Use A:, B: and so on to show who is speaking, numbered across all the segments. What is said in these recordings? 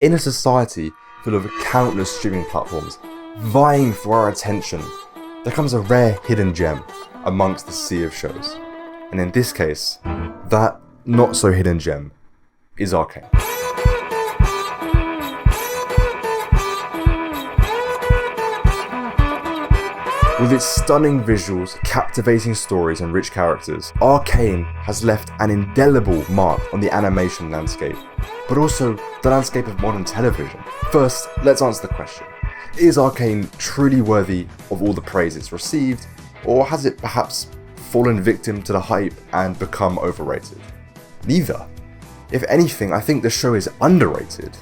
A: In a society full of countless streaming platforms vying for our attention, there comes a rare hidden gem amongst the sea of shows. And in this case, that not so hidden gem is Arcane. With its stunning visuals, captivating stories and rich characters, Arcane has left an indelible mark on the animation landscape, but also the landscape of modern television. First, let's answer the question. Is Arcane truly worthy of all the praise it's received, or has it perhaps fallen victim to the hype and become overrated? Neither. If anything, I think the show is underrated.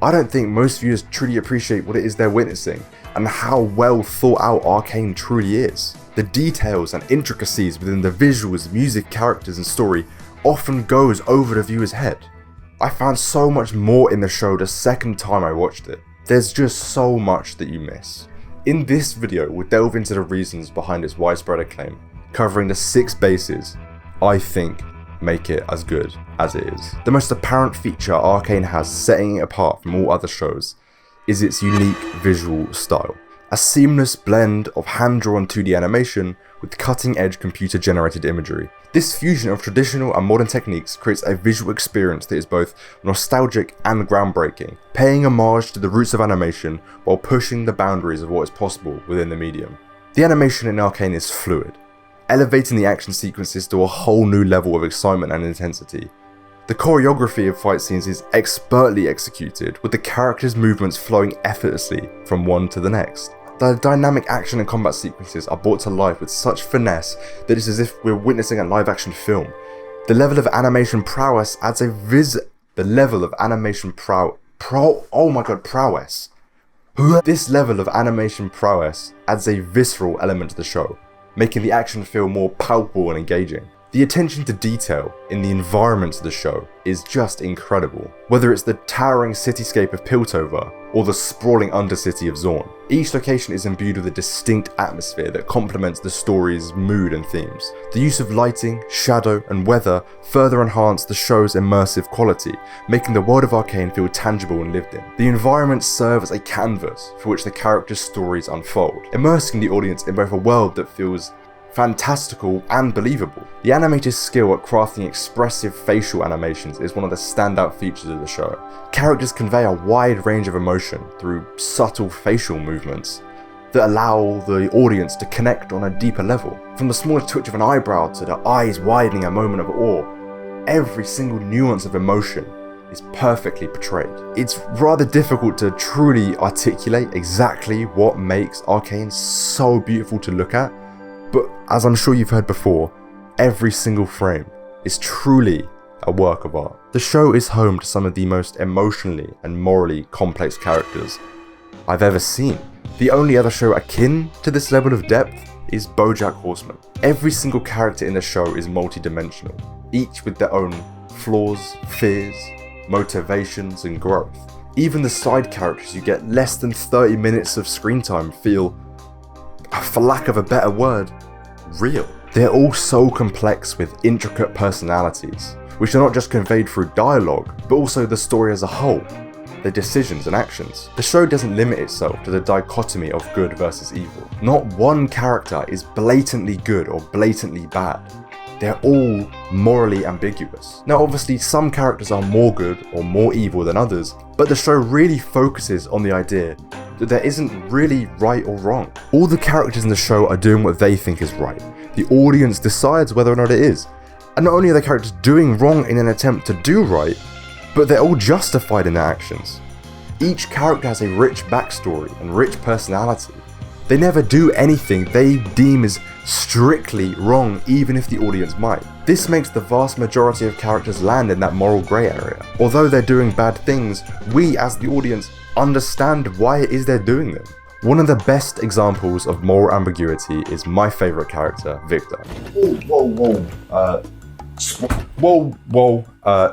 A: I don't think most viewers truly appreciate what it is they're witnessing, and how well thought out Arcane truly is. The details and intricacies within the visuals, music, characters and story often goes over the viewer's head. I found so much more in the show the second time I watched it. There's just so much that you miss. In this video, we'll delve into the reasons behind its widespread acclaim, covering the 6 bases I think make it as good as it is. The most apparent feature Arcane has setting it apart from all other shows is its unique visual style. A seamless blend of hand-drawn 2D animation with cutting-edge computer-generated imagery. This fusion of traditional and modern techniques creates a visual experience that is both nostalgic and groundbreaking, paying homage to the roots of animation while pushing the boundaries of what is possible within the medium. The animation in Arcane is fluid, elevating the action sequences to a whole new level of excitement and intensity. The choreography of fight scenes is expertly executed, with the characters' movements flowing effortlessly from one to the next. The dynamic action and combat sequences are brought to life with such finesse that it's as if we're witnessing a live-action film. The level of animation prowess adds prowess. This level of animation prowess adds a visceral element to the show, making the action feel more palpable and engaging. The attention to detail in the environments of the show is just incredible, whether it's the towering cityscape of Piltover or the sprawling undercity of Zorn. Each location is imbued with a distinct atmosphere that complements the story's mood and themes. The use of lighting, shadow, and weather further enhance the show's immersive quality, making the world of Arcane feel tangible and lived in. The environments serve as a canvas for which the characters' stories unfold, immersing the audience in both a world that feels fantastical and believable. The animator's skill at crafting expressive facial animations is one of the standout features of the show. Characters convey a wide range of emotion through subtle facial movements that allow the audience to connect on a deeper level. From the smallest twitch of an eyebrow to the eyes widening a moment of awe, every single nuance of emotion is perfectly portrayed. It's rather difficult to truly articulate exactly what makes Arcane so beautiful to look at, but as I'm sure you've heard before, every single frame is truly a work of art. The show is home to some of the most emotionally and morally complex characters I've ever seen. The only other show akin to this level of depth is BoJack Horseman. Every single character in the show is multi-dimensional, each with their own flaws, fears, motivations, and growth. Even the side characters you get less than 30 minutes of screen time feel, for lack of a better word, real. They're all so complex with intricate personalities, which are not just conveyed through dialogue, but also the story as a whole, their decisions and actions. The show doesn't limit itself to the dichotomy of good versus evil. Not one character is blatantly good or blatantly bad. They're all morally ambiguous. Now obviously some characters are more good or more evil than others, but the show really focuses on the idea that there isn't really right or wrong. All the characters in the show are doing what they think is right. The audience decides whether or not it is. And not only are the characters doing wrong in an attempt to do right, but they're all justified in their actions. Each character has a rich backstory and rich personality. They never do anything they deem as strictly wrong, even if the audience might. This makes the vast majority of characters land in that moral grey area. Although they're doing bad things, we as the audience understand why it is they're doing them. One of the best examples of moral ambiguity is my favourite character, Victor.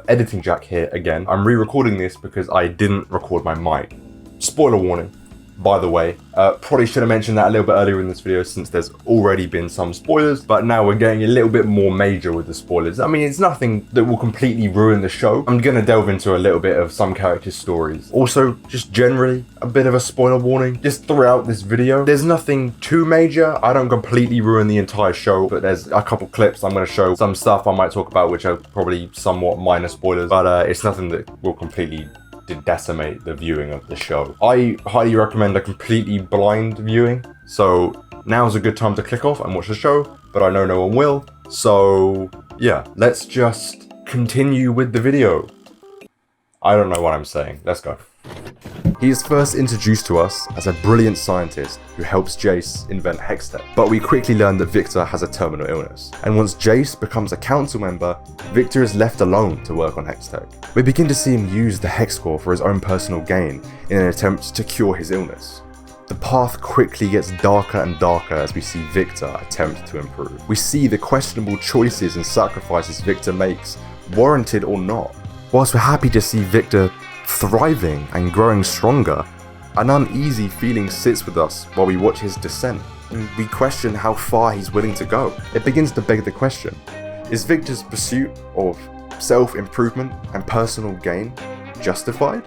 A: Editing Jack here again. I'm re-recording this because I didn't record my mic. Spoiler warning. by the way. Probably should have mentioned that a little bit earlier in this video since there's already been some spoilers, but now we're getting a little bit more major with the spoilers. I mean, it's nothing that will completely ruin the show. I'm gonna delve into a little bit of some characters' stories. Also, just generally, a bit of a spoiler warning just throughout this video. There's nothing too major. I don't completely ruin the entire show, but there's a couple clips I'm gonna show, some stuff I might talk about which are probably somewhat minor spoilers, but it's nothing that will completely decimate the viewing of the show. I highly recommend a completely blind viewing, so now's a good time to click off and watch the show, but I know no one will, so yeah, let's just continue with the video. I don't know what I'm saying, let's go. He is first introduced to us as a brilliant scientist who helps Jace invent Hextech, but we quickly learn that Victor has a terminal illness, and once Jace becomes a council member, Victor is left alone to work on Hextech. We begin to see him use the Hex Core for his own personal gain in an attempt to cure his illness. The path quickly gets darker and darker as we see Victor attempt to improve. We see the questionable choices and sacrifices Victor makes, warranted or not. Whilst we're happy to see Victor thriving and growing stronger, an uneasy feeling sits with us while we watch his descent. We question how far he's willing to go. It begins to beg the question, is Victor's pursuit of self-improvement and personal gain justified?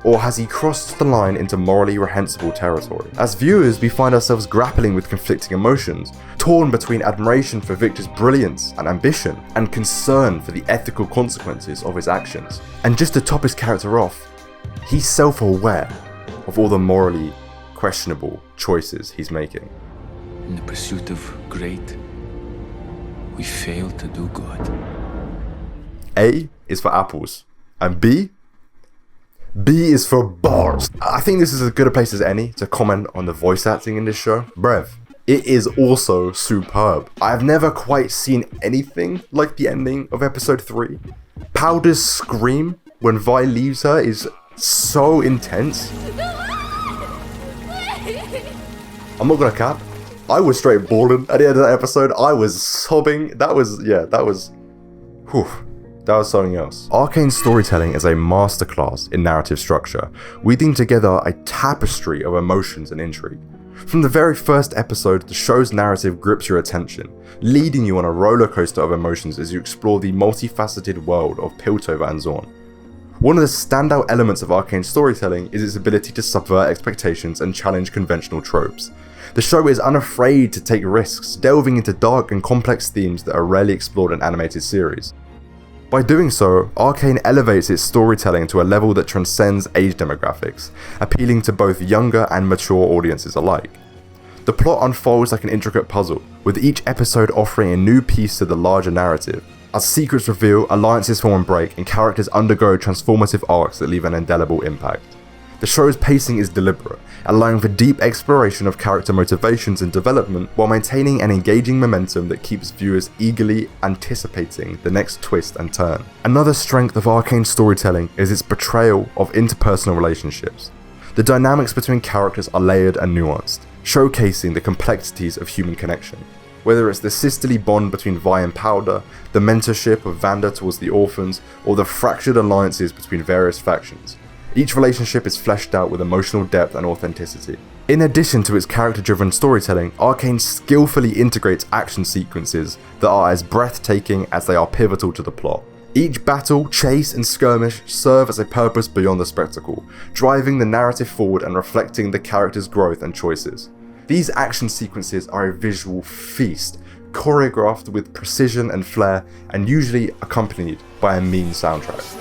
A: Or has he crossed the line into morally reprehensible territory? As viewers, we find ourselves grappling with conflicting emotions, torn between admiration for Victor's brilliance and ambition, and concern for the ethical consequences of his actions. And just to top his character off, he's self-aware of all the morally questionable choices he's making.
B: In the pursuit of great, we fail to do good.
A: A is for apples, and B is for bars. I think this is as good a place as any to comment on the voice acting in this show. Brev, it is also superb. I've never quite seen anything like the ending of episode 3. Powder's scream when Vi leaves her is so intense. I'm not gonna cap, I was straight bawling at the end of that episode. I was sobbing. That was something else. Arcane storytelling is a masterclass in narrative structure, weaving together a tapestry of emotions and intrigue. From the very first episode, the show's narrative grips your attention, leading you on a roller coaster of emotions as you explore the multifaceted world of Piltover and Zorn. One of the standout elements of Arcane storytelling is its ability to subvert expectations and challenge conventional tropes. The show is unafraid to take risks, delving into dark and complex themes that are rarely explored in animated series. By doing so, Arcane elevates its storytelling to a level that transcends age demographics, appealing to both younger and mature audiences alike. The plot unfolds like an intricate puzzle, with each episode offering a new piece to the larger narrative. As secrets reveal, alliances form and break, and characters undergo transformative arcs that leave an indelible impact. The show's pacing is deliberate, allowing for deep exploration of character motivations and development while maintaining an engaging momentum that keeps viewers eagerly anticipating the next twist and turn. Another strength of Arcane storytelling is its portrayal of interpersonal relationships. The dynamics between characters are layered and nuanced, showcasing the complexities of human connection. Whether it's the sisterly bond between Vi and Powder, the mentorship of Vanda towards the orphans, or the fractured alliances between various factions. Each relationship is fleshed out with emotional depth and authenticity. In addition to its character-driven storytelling, Arcane skillfully integrates action sequences that are as breathtaking as they are pivotal to the plot. Each battle, chase, and skirmish serve as a purpose beyond the spectacle, driving the narrative forward and reflecting the character's growth and choices. These action sequences are a visual feast, choreographed with precision and flair, and usually accompanied by a mean soundtrack.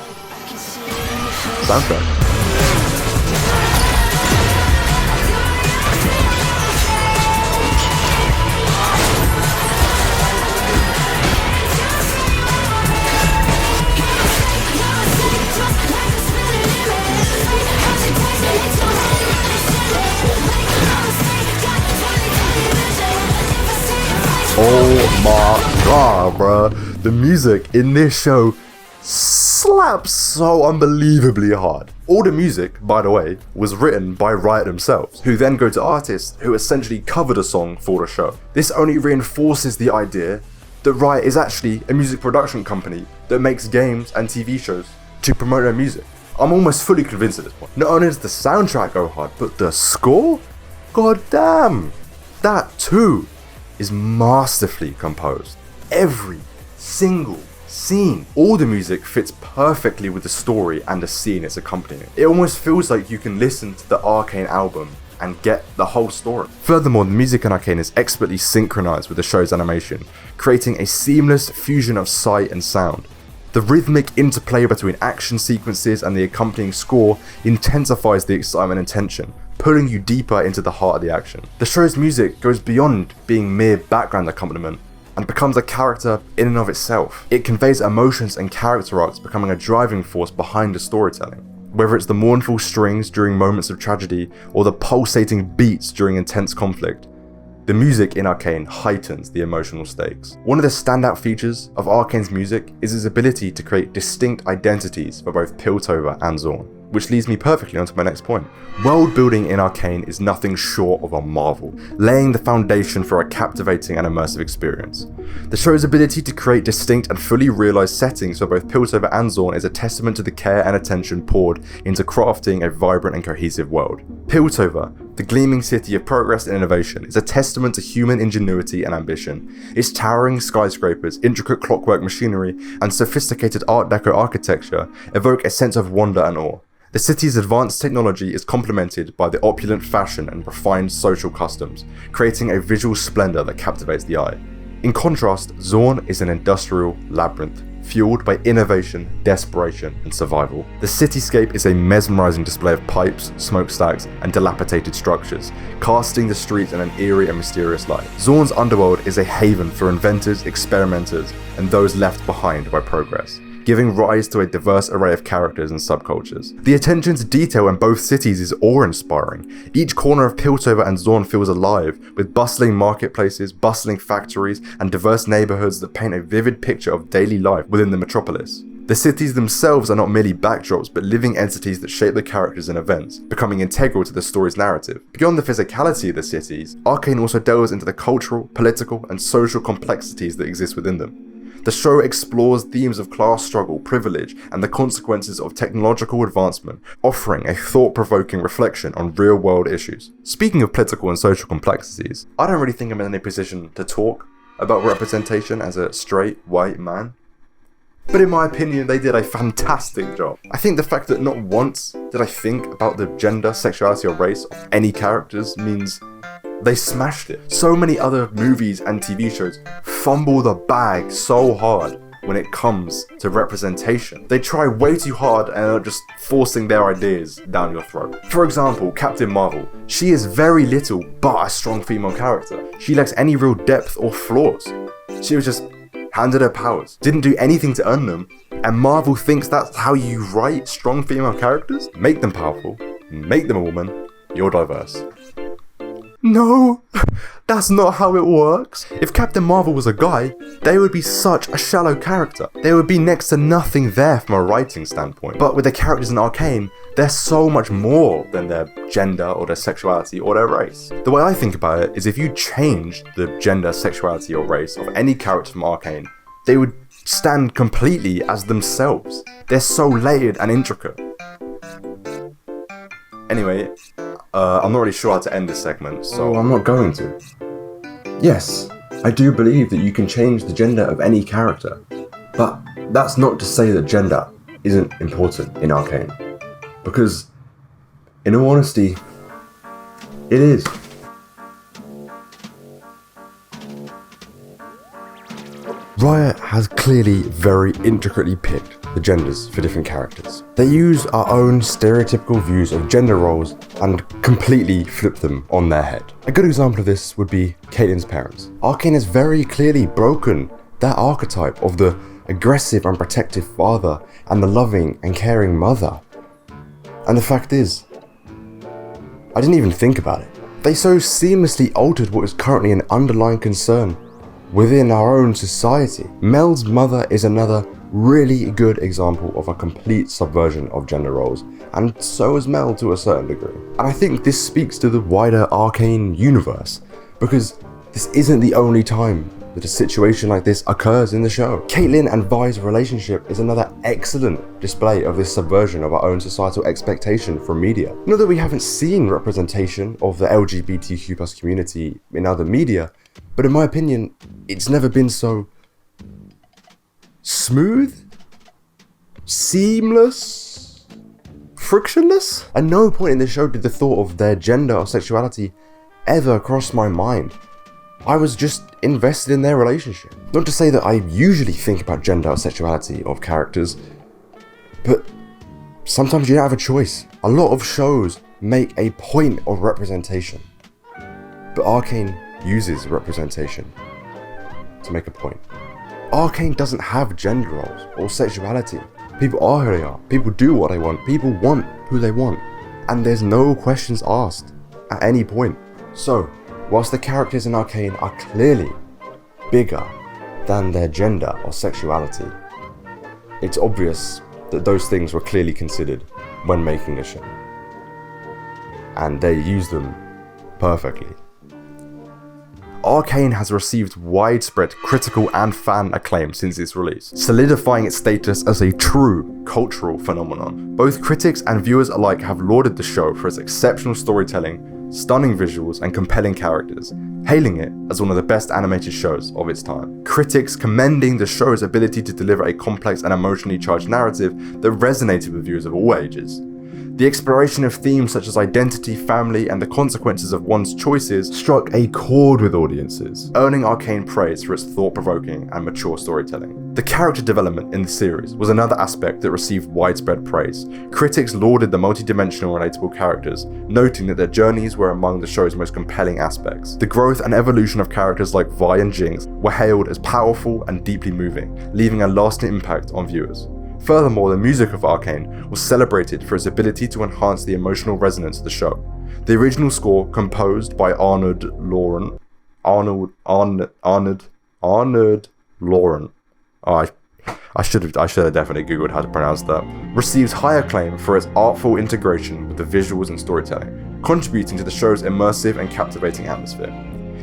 A: Oh my god, bruh. The music in this show slaps so unbelievably hard. All the music, by the way, was written by Riot themselves, who then go to artists who essentially covered a song for the show. This only reinforces the idea that Riot is actually a music production company that makes games and TV shows to promote their music. I'm almost fully convinced at this point. Not only does the soundtrack go hard, but the score? God damn! That too is masterfully composed. Every single scene, all the music fits perfectly with the story and the scene it's accompanying. It almost feels like you can listen to the Arcane album and get the whole story. Furthermore, the music in Arcane is expertly synchronized with the show's animation, creating a seamless fusion of sight and sound. The rhythmic interplay between action sequences and the accompanying score intensifies the excitement and tension, pulling you deeper into the heart of the action. The show's music goes beyond being mere background accompaniment and becomes a character in and of itself. It conveys emotions and character arcs, becoming a driving force behind the storytelling. Whether it's the mournful strings during moments of tragedy or the pulsating beats during intense conflict, the music in Arcane heightens the emotional stakes. One of the standout features of Arcane's music is its ability to create distinct identities for both Piltover and Zorn, which leads me perfectly onto my next point. World building in Arcane is nothing short of a marvel, laying the foundation for a captivating and immersive experience. The show's ability to create distinct and fully realised settings for both Piltover and Zorn is a testament to the care and attention poured into crafting a vibrant and cohesive world. Piltover, the gleaming city of progress and innovation, is a testament to human ingenuity and ambition. Its towering skyscrapers, intricate clockwork machinery, and sophisticated Art Deco architecture evoke a sense of wonder and awe. The city's advanced technology is complemented by the opulent fashion and refined social customs, creating a visual splendor that captivates the eye. In contrast, Zorn is an industrial labyrinth, fueled by innovation, desperation, and survival. The cityscape is a mesmerizing display of pipes, smokestacks, and dilapidated structures, casting the streets in an eerie and mysterious light. Zorn's underworld is a haven for inventors, experimenters, and those left behind by progress, giving rise to a diverse array of characters and subcultures. The attention to detail in both cities is awe-inspiring. Each corner of Piltover and Zorn feels alive, with bustling marketplaces, bustling factories, and diverse neighborhoods that paint a vivid picture of daily life within the metropolis. The cities themselves are not merely backdrops, but living entities that shape the characters and events, becoming integral to the story's narrative. Beyond the physicality of the cities, Arcane also delves into the cultural, political, and social complexities that exist within them. The show explores themes of class struggle, privilege, and the consequences of technological advancement, offering a thought-provoking reflection on real-world issues. Speaking of political and social complexities, I don't really think I'm in any position to talk about representation as a straight, white man. But in my opinion, they did a fantastic job. I think the fact that not once did I think about the gender, sexuality, or race of any characters means they smashed it. So many other movies and TV shows fumble the bag so hard when it comes to representation. They try way too hard and are just forcing their ideas down your throat. For example, Captain Marvel. She is very little but a strong female character. She lacks any real depth or flaws. She was just handed her powers, didn't do anything to earn them, and Marvel thinks that's how you write strong female characters? Make them powerful, make them a woman, you're diverse. No, that's not how it works. If Captain Marvel was a guy, they would be such a shallow character. There would be next to nothing there from a writing standpoint. But with the characters in Arcane, they're so much more than their gender or their sexuality or their race. The way I think about it is if you changed the gender, sexuality or race of any character from Arcane, they would stand completely as themselves. They're so layered and intricate. Anyway, I'm not really sure how to end this segment, so I'm not going to. Yes, I do believe that you can change the gender of any character, but that's not to say that gender isn't important in Arcane, because, in all honesty, it is. Riot has clearly very intricately picked the genders for different characters. They use our own stereotypical views of gender roles and completely flip them on their head. A good example of this would be Caitlyn's parents. Arcane has very clearly broken that archetype of the aggressive and protective father and the loving and caring mother. And the fact is, I didn't even think about it. They so seamlessly altered what is currently an underlying concern within our own society. Mel's mother is another really good example of a complete subversion of gender roles, and so is Mel to a certain degree. And I think this speaks to the wider Arcane universe, because this isn't the only time that a situation like this occurs in the show. Caitlyn and Vi's relationship is another excellent display of this subversion of our own societal expectation from media. Not that we haven't seen representation of the LGBTQ+ community in other media, but in my opinion, it's never been so smooth, seamless, frictionless. At no point in the show did the thought of their gender or sexuality ever cross my mind. I was just invested in their relationship. Not to say that I usually think about gender or sexuality of characters, but sometimes you don't have a choice. A lot of shows make a point of representation, but Arcane uses representation to make a point. Arcane doesn't have gender roles or sexuality. People are who they are. People do what they want. People want who they want. And there's no questions asked at any point. So, whilst the characters in Arcane are clearly bigger than their gender or sexuality, it's obvious that those things were clearly considered when making the show. And they use them perfectly. Arcane has received widespread critical and fan acclaim since its release, solidifying its status as a true cultural phenomenon. Both critics and viewers alike have lauded the show for its exceptional storytelling, stunning visuals, and compelling characters, hailing it as one of the best animated shows of its time. Critics commending the show's ability to deliver a complex and emotionally charged narrative that resonated with viewers of all ages. The exploration of themes such as identity, family, and the consequences of one's choices struck a chord with audiences, earning Arcane praise for its thought-provoking and mature storytelling. The character development in the series was another aspect that received widespread praise. Critics lauded the multi-dimensional relatable characters, noting that their journeys were among the show's most compelling aspects. The growth and evolution of characters like Vi and Jinx were hailed as powerful and deeply moving, leaving a lasting impact on viewers. Furthermore, the music of Arcane was celebrated for its ability to enhance the emotional resonance of the show. The original score, composed by Arnold Lauren. I should have definitely googled how to pronounce that. Receives high acclaim for its artful integration with the visuals and storytelling, contributing to the show's immersive and captivating atmosphere.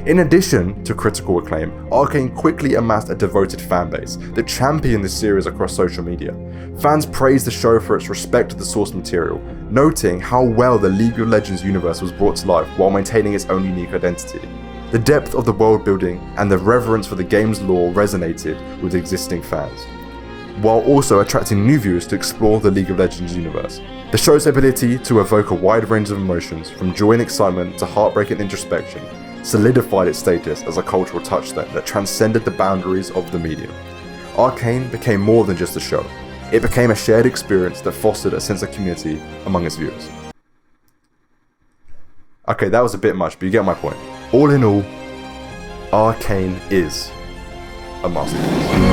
A: In addition to critical acclaim, Arcane quickly amassed a devoted fanbase that championed the series across social media. Fans praised the show for its respect to the source material, noting how well the League of Legends universe was brought to life while maintaining its own unique identity. The depth of the world building and the reverence for the game's lore resonated with existing fans, while also attracting new viewers to explore the League of Legends universe. The show's ability to evoke a wide range of emotions, from joy and excitement to heartbreak and introspection, solidified its status as a cultural touchstone that transcended the boundaries of the medium. Arcane became more than just a show. It became a shared experience that fostered a sense of community among its viewers. Okay, that was a bit much, but you get my point. All in all, Arcane is a masterpiece.